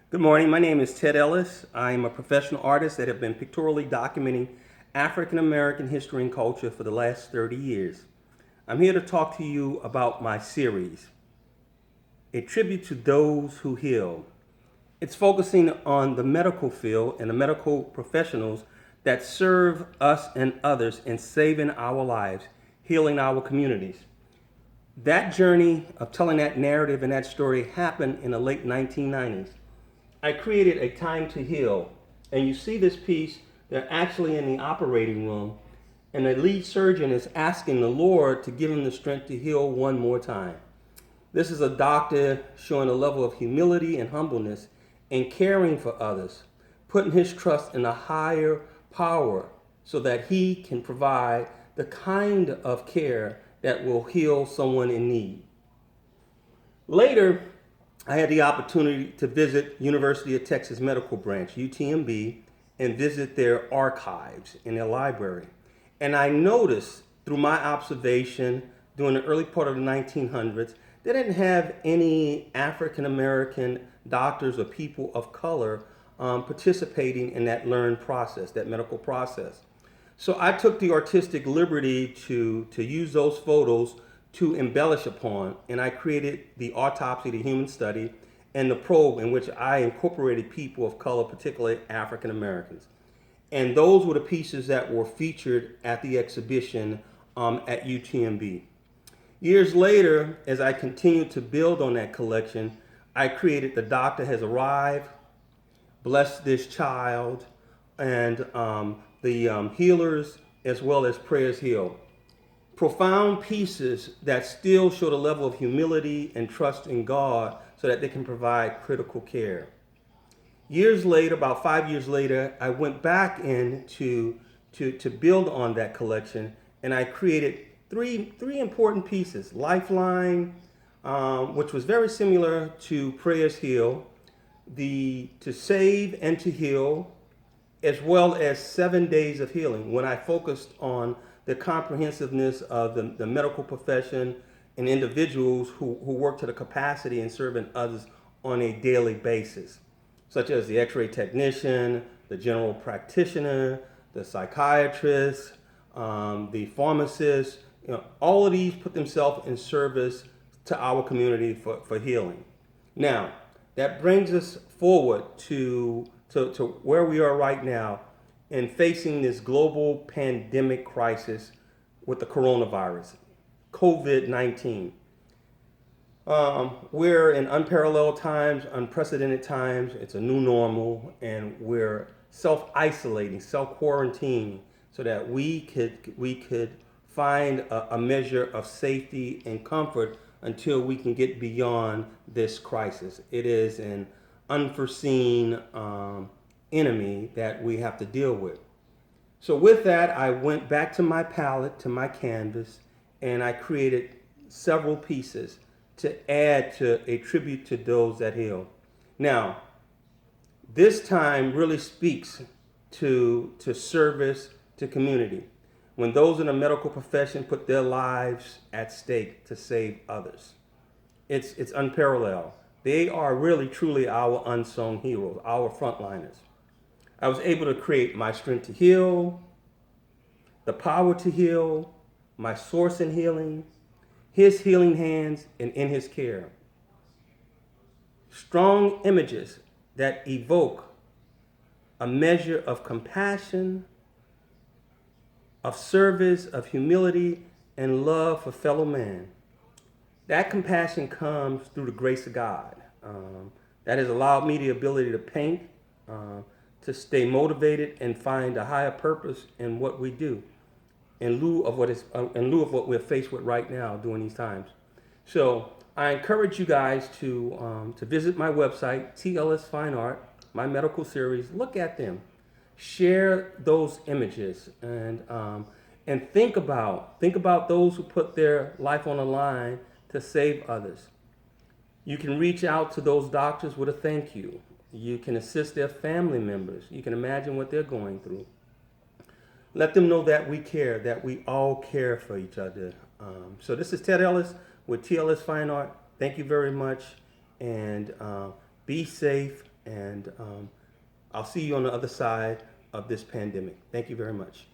Good morning. My name is Ted Ellis. I'm a professional artist that have been pictorially documenting African American history and culture for the last 30 years. I'm here to talk to you about my series, A Tribute to Those Who Heal. It's focusing on the medical field and the medical professionals that serve us and others in saving our lives, healing our communities. That journey of telling that narrative and that story happened in the late 1990s. I created a time to heal. And you see this piece, they're actually in the operating room, and the lead surgeon is asking the Lord to give him the strength to heal one more time. This is a doctor showing a level of humility and humbleness and caring for others, putting his trust in a higher power so that he can provide the kind of care that will heal someone in need. Later, I had the opportunity to visit University of Texas Medical Branch, UTMB, and visit their archives in their library. And I noticed through my observation during the early part of the 1900s, they didn't have any African American doctors or people of color participating in that learned process, that medical process. So I took the artistic liberty to use those photos to embellish upon, and I created the autopsy, the human study, and the probe in which I incorporated people of color, particularly African Americans. And those were the pieces that were featured at the exhibition at UTMB. Years later, as I continued to build on that collection, I created The Doctor Has Arrived, Bless This Child, and the Healers, as well as Prayers Heal. Profound pieces that still show the level of humility and trust in God so that they can provide critical care. Years later, about 5 years later, I went back in to build on that collection, and I created three important pieces. Lifeline, which was very similar to Prayers Heal, the To Save and to Heal, as well as 7 Days of Healing, when I focused on the comprehensiveness of the medical profession and individuals who work to the capacity in serving others on a daily basis, such as the x-ray technician, the general practitioner, the psychiatrist, the pharmacist. All of these put themselves in service to our community for healing. Now, that brings us forward to where we are right now in facing this global pandemic crisis with the coronavirus, COVID-19. We're in unparalleled times, unprecedented times. It's a new normal, and we're self-isolating, self-quarantining, so that we could find a measure of safety and comfort until we can get beyond this crisis. It is an unforeseen enemy that we have to deal with. So with that, I went back to my palette, to my canvas, and I created several pieces to add to a tribute to those that heal. Now, this time really speaks to service to community, when those in the medical profession put their lives at stake to save others. It's unparalleled. They are really, truly our unsung heroes, our frontliners. I was able to create My Strength to Heal, The Power to Heal, My Source in Healing, His Healing Hands, and In His Care. Strong images that evoke a measure of compassion, of service, of humility, and love for fellow man. That compassion comes through the grace of God. That has allowed me the ability to paint, to stay motivated and find a higher purpose in what we do, in lieu of what we're faced with right now during these times. So I encourage you guys to visit my website, T. Ellis Fine Art, my medical series. Look at them, share those images, and think about those who put their life on the line to save others. You can reach out to those doctors with a thank you. You can assist their family members. You can imagine what they're going through. Let them know that we care, that we all care for each other. So this is Ted Ellis with TLS Fine Art. Thank you very much, and be safe, And I'll see you on the other side of this pandemic. Thank you very much.